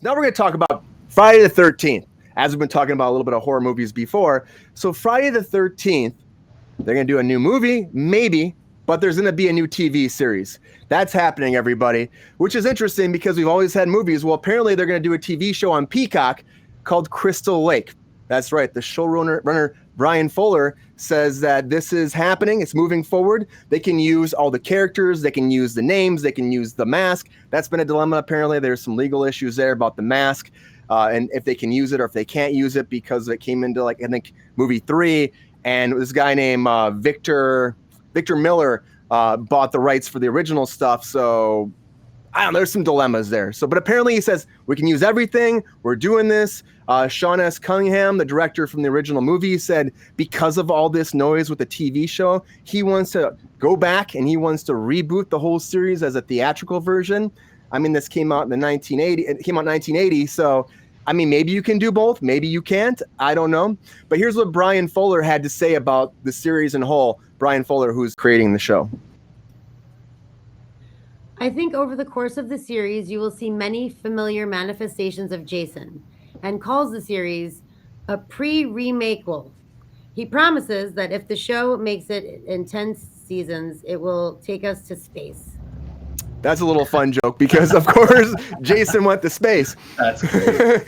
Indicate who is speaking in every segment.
Speaker 1: Now we're going to talk about Friday the 13th, as we've been talking about a little bit of horror movies before. So Friday the 13th, they're going to do a new movie, maybe, but there's going to be a new TV series. That's happening, everybody, which is interesting because we've always had movies. Well, apparently they're going to do a TV show on Peacock called Crystal Lake. That's right. The showrunner, Brian Fuller, says that this is happening. It's moving forward. They can use all the characters. They can use the names. They can use the mask. That's been a dilemma. Apparently, there's some legal issues there about the mask and if they can use it or if they can't use it because it came into, like, I think, movie 3. And this guy named Victor Miller bought the rights for the original stuff. So I don't know, there's some dilemmas there. So, but apparently he says we can use everything. We're doing this. Sean S. Cunningham, the director from the original movie, said because of all this noise with the TV show, he wants to go back and he wants to reboot the whole series as a theatrical version. I mean, this came out in 1980. So, I mean, maybe you can do both. Maybe you can't. I don't know. But here's what Brian Fuller had to say about the series in whole. Brian Fuller, who's creating the show.
Speaker 2: I think over the course of the series, you will see many familiar manifestations of Jason, and calls the series a pre-remakeable. He promises that if the show makes it in 10 seasons, it will take us to space.
Speaker 1: That's a little fun joke because, of course, Jason went to space.
Speaker 3: That's great.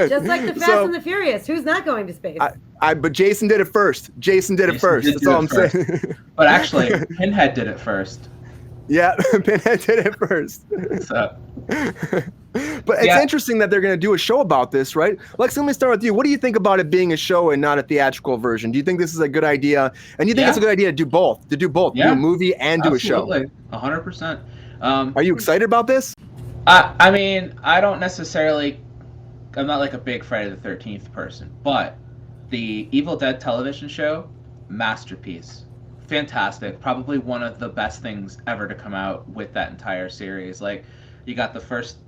Speaker 2: Just like the Fast and the Furious. Who's not going to space?
Speaker 1: But Jason did it first. Jason did it first. That's all I'm saying.
Speaker 3: But actually, Pinhead did it first.
Speaker 1: Yeah, Pinhead did it first.
Speaker 3: So.
Speaker 1: But it's interesting that they're going to do a show about this, right? Lex, let me start with you. What do you think about it being a show and not a theatrical version? Do you think this is a good idea? And do you think it's a good idea to do both? Do a movie and do a show?
Speaker 3: Absolutely, 100%.
Speaker 1: Are you excited about this?
Speaker 3: I mean, I don't necessarily... I'm not like a big Friday the 13th person, but the Evil Dead television show, masterpiece. Fantastic. Probably one of the best things ever to come out with that entire series. Like, you got the first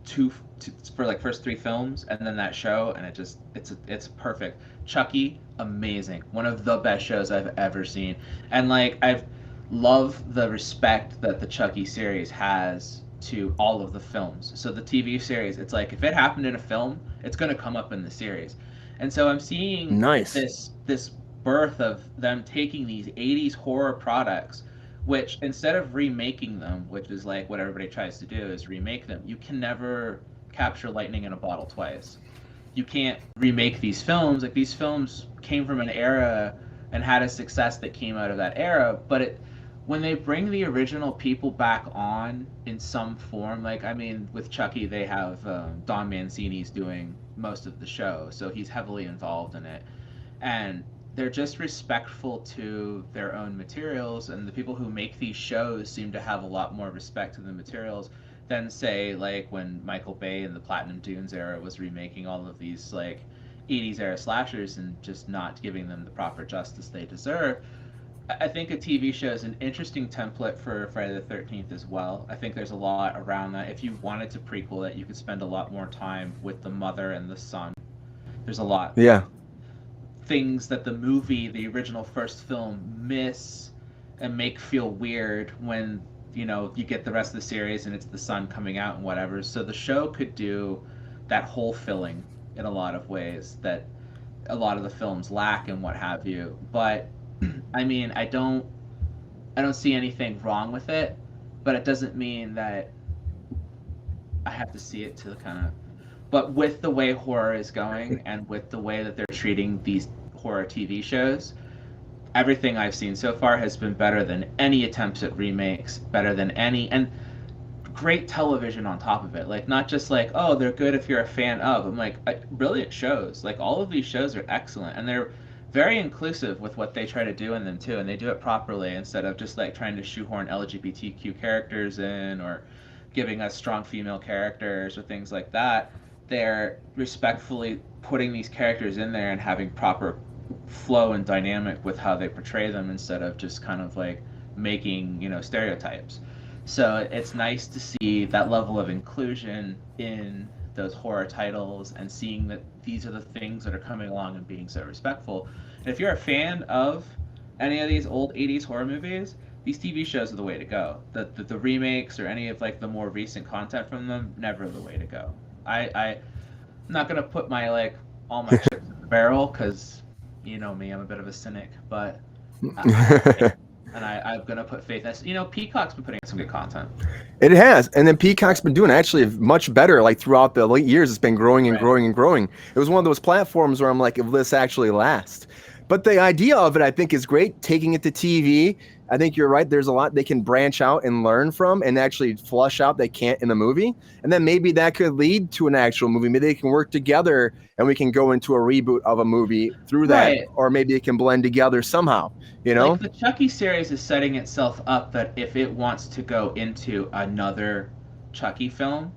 Speaker 3: first 3 films and then that show, and it's perfect. Chucky, amazing. One of the best shows I've ever seen. And like, I've loved the respect that the Chucky series has to all of the films. So the TV series, it's like if it happened in a film, it's going to come up in the series. And so I'm seeing this birth of them taking these 80s horror products, which instead of remaking them, which is like what everybody tries to do is remake them, you can never capture lightning in a bottle twice. You can't remake these films. Like, these films came from an era and had a success that came out of that era, but when they bring the original people back on in some form, like, I mean, with Chucky, they have Don Mancini's doing most of the show, so he's heavily involved in it. And they're just respectful to their own materials, and the people who make these shows seem to have a lot more respect to the materials than, say, like when Michael Bay in the Platinum Dunes era was remaking all of these like 80s era slashers and just not giving them the proper justice they deserve. I think a TV show is an interesting template for Friday the 13th as well. I think there's a lot around that. If you wanted to prequel it, you could spend a lot more time with the mother and the son. There's a lot.
Speaker 1: Yeah.
Speaker 3: Things that the movie, the original first film, miss and make feel weird when, you know, you get the rest of the series and it's the son coming out and whatever. So the show could do that whole filling in a lot of ways that a lot of the films lack and what have you. But I mean, I don't see anything wrong with it, but it doesn't mean that I have to see it to kind of... But with the way horror is going and with the way that they're treating these horror TV shows, everything I've seen so far has been better than any attempts at remakes, better than any, and great television on top of it. Like, not just like, oh, they're good if you're a fan of. I'm like, brilliant shows. Like, all of these shows are excellent, and they're very inclusive with what they try to do in them too, and they do it properly instead of just like trying to shoehorn LGBTQ characters in or giving us strong female characters or things like that. They're respectfully putting these characters in there and having proper flow and dynamic with how they portray them instead of just kind of like making, you know, stereotypes. So it's nice to see that level of inclusion in those horror titles and seeing that these are the things that are coming along and being so respectful. And if you're a fan of any of these old 80s horror movies, these TV shows are the way to go. The remakes or any of like the more recent content from them, never the way to go. I'm not gonna put my like all my chips in the barrel because you know me, I'm a bit of a cynic, but I'm gonna put faith. You know, Peacock's been putting out some good content.
Speaker 1: It has, and then Peacock's been doing actually much better. Like throughout the late years, it's been growing and growing and growing. It was one of those platforms where I'm like, will this actually last? But the idea of it, I think, is great. Taking it to TV, I think you're right. There's a lot they can branch out and learn from, and actually flush out they can't in the movie. And then maybe that could lead to an actual movie. Maybe they can work together, and we can go into a reboot of a movie through that, or maybe it can blend together somehow. You know,
Speaker 3: like the Chucky series is setting itself up that if it wants to go into another Chucky film,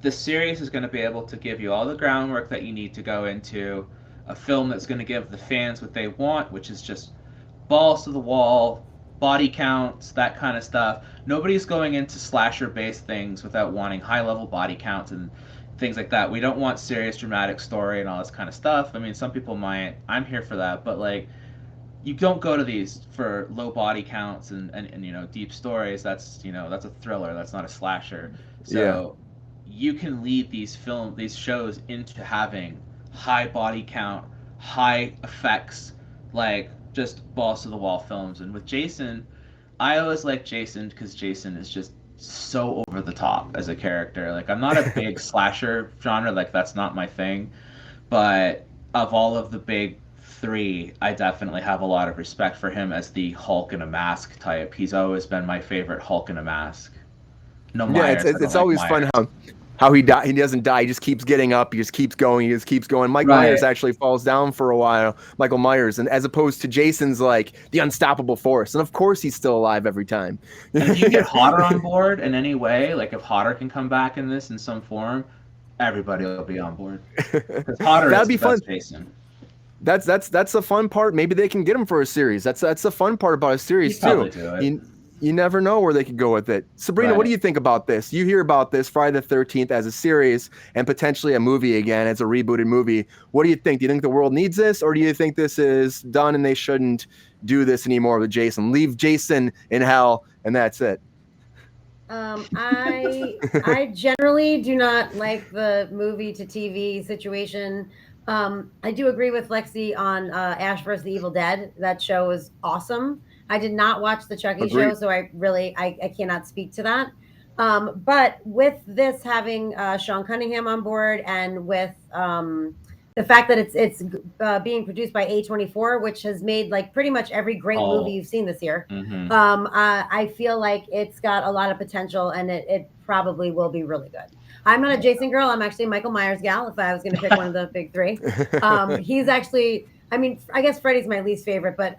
Speaker 3: the series is going to be able to give you all the groundwork that you need to go into a film that's going to give the fans what they want, which is just balls to the wall, body counts, that kind of stuff. Nobody's going into slasher-based things without wanting high-level body counts and things like that. We don't want serious, dramatic story and all this kind of stuff. I mean, some people might. I'm here for that, but like, you don't go to these for low body counts and you know, deep stories. That's, you know, that's a thriller. That's not a slasher. So you can lead these shows into having high body count, high effects, like just balls to the wall films. And with Jason, I always like Jason because Jason is just so over the top as a character. Like, I'm not a big slasher genre, like that's not my thing, but of all of the big three, I definitely have a lot of respect for him as the Hulk in a mask type. He's always been my favorite Hulk in a mask. No Myers.
Speaker 1: It's always fun how he doesn't die. He just keeps getting up. He just keeps going. He just keeps going. Mike Myers actually falls down for a while. Michael Myers, and as opposed to Jason's like the unstoppable force. And of course, he's still alive every time.
Speaker 3: And if you get Hodder on board in any way, like if Hodder can come back in this in some form, everybody will be on board. Because Hodder is the best Jason.
Speaker 1: That's the fun part. Maybe they can get him for a series. That's the fun part about a series too. You never know where they could go with it. Sabrina, what do you think about this? You hear about this Friday the 13th as a series and potentially a movie again as a rebooted movie. What do you think? Do you think the world needs this, or do you think this is done and they shouldn't do this anymore with Jason? Leave Jason in hell and that's it.
Speaker 2: I generally do not like the movie to TV situation. I do agree with Lexi on Ash vs. the Evil Dead. That show was awesome. I did not watch the Chucky show, so I cannot speak to that. But with this having Sean Cunningham on board, and with the fact that it's being produced by A24, which has made like pretty much every great movie you've seen this year, I feel like it's got a lot of potential, and it probably will be really good. I'm not a Jason girl. I'm actually a Michael Myers gal, if I was going to pick one of the big three. He's actually, I mean, I guess Freddy's my least favorite, but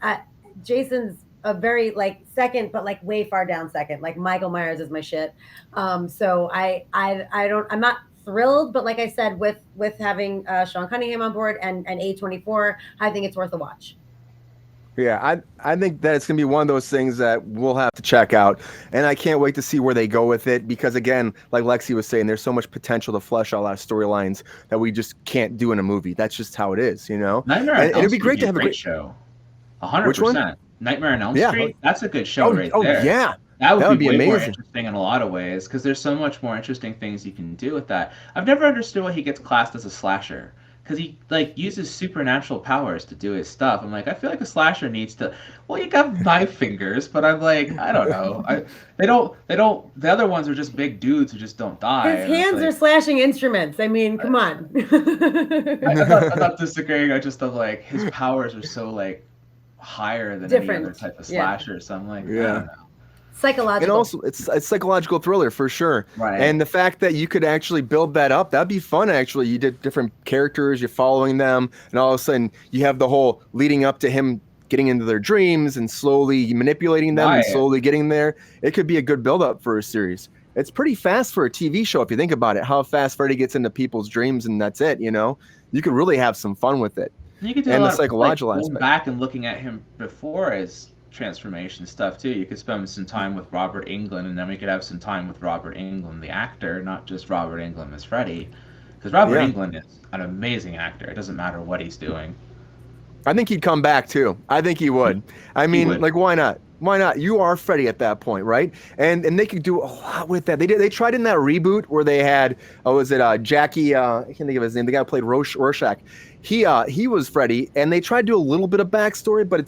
Speaker 2: Jason's a very like second, but like way far down second. Like Michael Myers is my shit. So I'm not thrilled, but like I said, with having Sean Cunningham on board and A24, I think it's worth a watch.
Speaker 1: Yeah, I think that it's going to be one of those things that we'll have to check out. And I can't wait to see where they go with it because, again, like Lexi was saying, there's so much potential to flesh out a lot of storylines that we just can't do in a movie. That's just how it is, you know?
Speaker 3: Nightmare on Elm Street would be great to have a great show. 100%.
Speaker 1: Which one?
Speaker 3: Nightmare on Elm Street? That's a good show there.
Speaker 1: Oh, yeah.
Speaker 3: That would be way
Speaker 1: amazing.
Speaker 3: More interesting in a lot of ways because there's so much more interesting things you can do with that. I've never understood why he gets classed as a slasher. Because he like uses supernatural powers to do his stuff. I'm like, I feel like a slasher needs to. Well, you got knife fingers, but I'm like, I don't know. They don't. The other ones are just big dudes who just don't die.
Speaker 2: His hands are slashing instruments. I mean, come on.
Speaker 3: I'm not disagreeing. I just am like, his powers are so like higher than any other type of slasher. So I'm like, I don't know.
Speaker 2: Psychological.
Speaker 1: And also, it's a psychological thriller for sure.
Speaker 3: Right.
Speaker 1: And the fact that you could actually build that up, that'd be fun, actually. You did different characters, you're following them, and all of a sudden you have the whole leading up to him getting into their dreams and slowly manipulating them and slowly getting there. It could be a good build-up for a series. It's pretty fast for a TV show if you think about it, how fast Freddy gets into people's dreams and that's it, you know? You could really have some fun with it.
Speaker 3: You could do a lot of psychological aspect. Going back and looking at him before as transformation stuff too. You could spend some time with Robert Englund, and then we could have some time with Robert Englund, the actor, not just Robert Englund as Freddy, because Robert Englund is an amazing actor. It doesn't matter what he's doing.
Speaker 1: I think he'd come back too. I think he would. I mean, like, why not? Why not? You are Freddy at that point, right? And they could do a lot with that. They tried in that reboot where they had was it Jackie? I can't think of his name. The guy who played Rorschach. He was Freddy, and they tried to do a little bit of backstory, but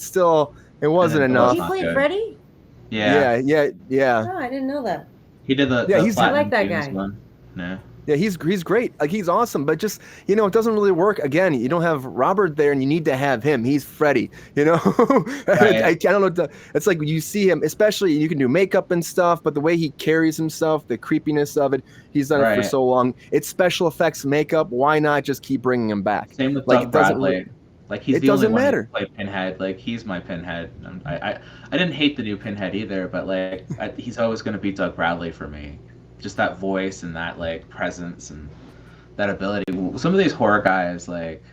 Speaker 1: it wasn't enough.
Speaker 2: He played Freddy?
Speaker 3: Yeah.
Speaker 1: Yeah.
Speaker 2: Oh, I didn't know that.
Speaker 3: He did the
Speaker 2: I like that guy.
Speaker 3: one. No.
Speaker 1: Yeah, he's great. Like, he's awesome, but just, it doesn't really work. Again, you don't have Robert there, and you need to have him. He's Freddy, Right. I don't know. It's like you see him, especially, you can do makeup and stuff, but the way he carries himself, the creepiness of it, he's done it for so long. It's special effects makeup. Why not just keep bringing him back?
Speaker 3: Same with Doug Bradley. Like, he's the only one who play Pinhead. Like, he's my Pinhead. I didn't hate the new Pinhead either, but like he's always going to be Doug Bradley for me. Just that voice and that like presence and that ability. Some of these horror guys, like,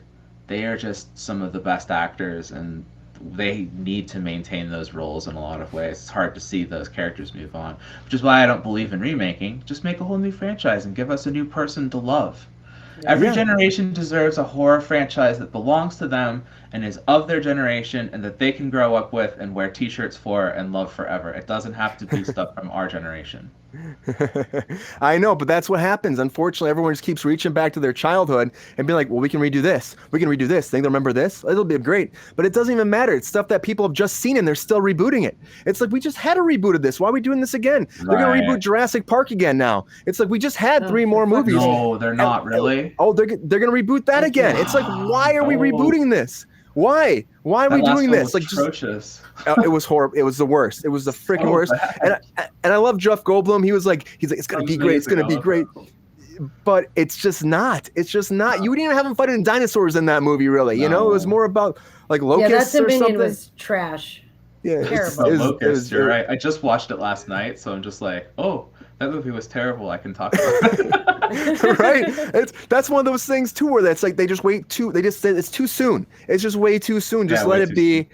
Speaker 3: they are just some of the best actors, and they need to maintain those roles in a lot of ways. It's hard to see those characters move on, which is why I don't believe in remaking. Just make a whole new franchise and give us a new person to love. Every generation deserves a horror franchise that belongs to them and is of their generation and that they can grow up with and wear t-shirts for and love forever. It doesn't have to be stuff from our generation.
Speaker 1: I know, but that's what happens. Unfortunately, everyone just keeps reaching back to their childhood and being like, well, we can redo this. We can redo this. Think they'll remember this? It'll be great. But it doesn't even matter. It's stuff that people have just seen and they're still rebooting it. It's like, we just had a reboot of this. Why are we doing this again? They're going to reboot Jurassic Park again now. It's like, we just had 3 more movies.
Speaker 3: No, they're not, really.
Speaker 1: Oh, they're going to reboot that again. It's like, why are we rebooting this? Why are we doing this? Like,
Speaker 3: atrocious.
Speaker 1: It was horrible. It was the worst. It was the freaking worst. And I love Jeff Goldblum. He's like, it's gonna be great. It's gonna be great. But it's just not. It's just not. You wouldn't even have him fighting dinosaurs in that movie, really. It was more about like locusts or something.
Speaker 2: That Dominion was trash.
Speaker 1: Yeah,
Speaker 2: terrible.
Speaker 3: Locust, you're right. I just watched it last night, so I'm just like, oh, that movie was terrible. I can talk about it.
Speaker 1: Right? That's one of those things too, where that's like they just said it's too soon. It's just way too soon. Just let it be.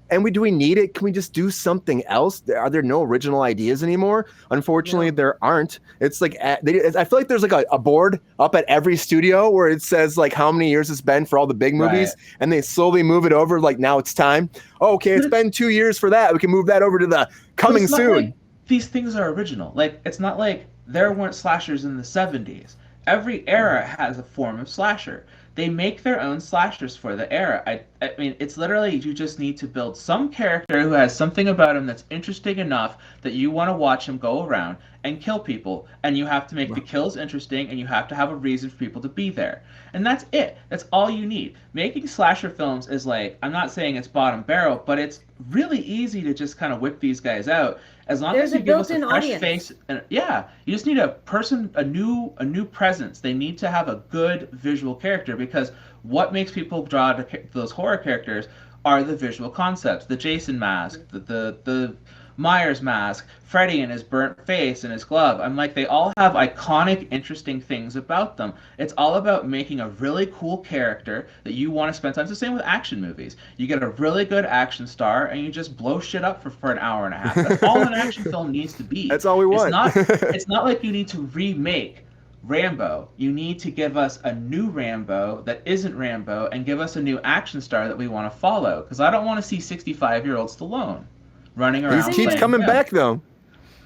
Speaker 1: And do we need it? Can we just do something else? Are there no original ideas anymore? Unfortunately, there aren't. It's like I feel like there's like a board up at every studio where it says like how many years it's been for all the big movies, and they slowly move it over. Like, now it's time. Oh, okay, it's been 2 years for that. We can move that over to the coming soon.
Speaker 3: Like these things are original. Like, it's not like there weren't slashers in the 70s. Every era has a form of slasher. They make their own slashers for the era. I mean, it's literally, you just need to build some character who has something about him that's interesting enough that you want to watch him go around and kill people. And you have to make the kills interesting, and you have to have a reason for people to be there. And that's it. That's all you need. Making slasher films is like, I'm not saying it's bottom barrel, but it's really easy to just kind of whip these guys out. As long as you give us a fresh face, and you just need a person, a new presence. They need to have a good visual character, because what makes people draw to those horror characters are the visual concepts. The Jason mask, the Myers mask, Freddy and his burnt face and his glove. I'm like, they all have iconic, interesting things about them. It's all about making a really cool character that you want to spend time. It's the same with action movies. You get a really good action star and you just blow shit up for an hour and a half. That's all an action film needs to be.
Speaker 1: That's all we want.
Speaker 3: It's not like you need to remake Rambo. You need to give us a new Rambo that isn't Rambo, and give us a new action star that we want to follow. Because I don't want to see 65-year-old Stallone running around.
Speaker 1: He keeps coming back though.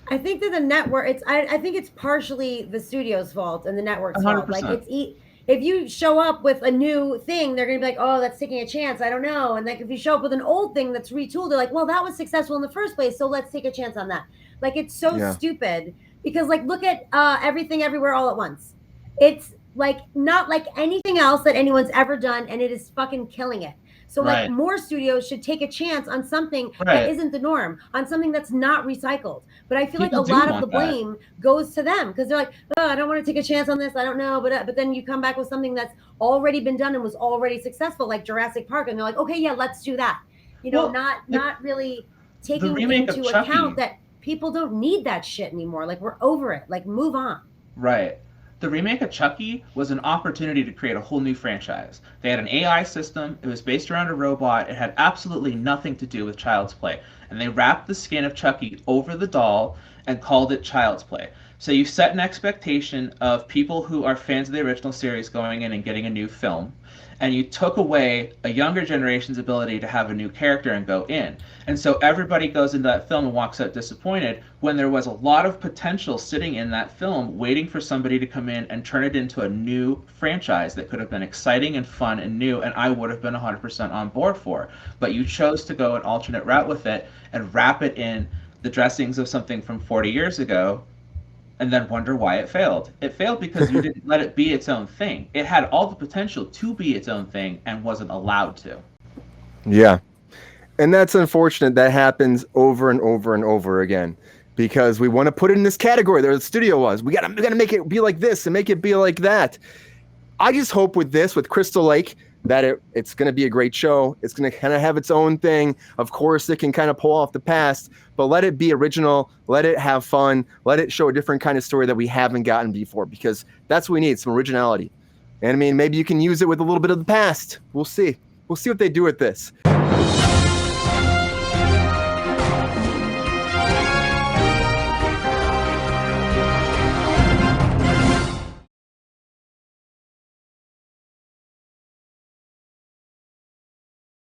Speaker 2: I think that the network. I think it's partially the studio's fault and the network's
Speaker 3: 100%.
Speaker 2: fault. Like, if you show up with a new thing, they're gonna be like, oh, that's taking a chance. I don't know. And like, if you show up with an old thing that's retooled, they're like, well, that was successful in the first place, so let's take a chance on that. Like, it's so stupid, because like, look at Everything Everywhere All at Once. It's like not like anything else that anyone's ever done, and it is fucking killing it. So like, more studios should take a chance on something that isn't the norm, on something that's not recycled. But I feel like a lot of the blame goes to them, because they're like, oh, I don't want to take a chance on this. I don't know. But then you come back with something that's already been done and was already successful, like Jurassic Park. And they're like, okay, yeah, let's do that. Not really taking into account that people don't need that shit anymore. Like, we're over it. Like, move on.
Speaker 3: Right. The remake of Chucky was an opportunity to create a whole new franchise. They had an AI system, it was based around a robot, it had absolutely nothing to do with Child's Play. And they wrapped the skin of Chucky over the doll and called it Child's Play. So you set an expectation of people who are fans of the original series going in and getting a new film, and you took away a younger generation's ability to have a new character and go in. And so everybody goes into that film and walks out disappointed when there was a lot of potential sitting in that film waiting for somebody to come in and turn it into a new franchise that could have been exciting and fun and new, and I would have been 100% on board for. But you chose to go an alternate route with it and wrap it in the dressings of something from 40 years ago and then wonder why it failed. It failed because you didn't let it be its own thing. It had all the potential to be its own thing and wasn't allowed to.
Speaker 1: Yeah. And that's unfortunate. That happens over and over and over again because we want to put it in this category there the studio was. We gotta make it be like this and make it be like that. I just hope with Crystal Lake, that it's going to be a great show. It's going to kind of have its own thing. Of course, it can kind of pull off the past, but let it be original. Let it have fun. Let it show a different kind of story that we haven't gotten before, because that's what we need, some originality. And I mean, maybe you can use it with a little bit of the past. We'll see. We'll see what they do with this.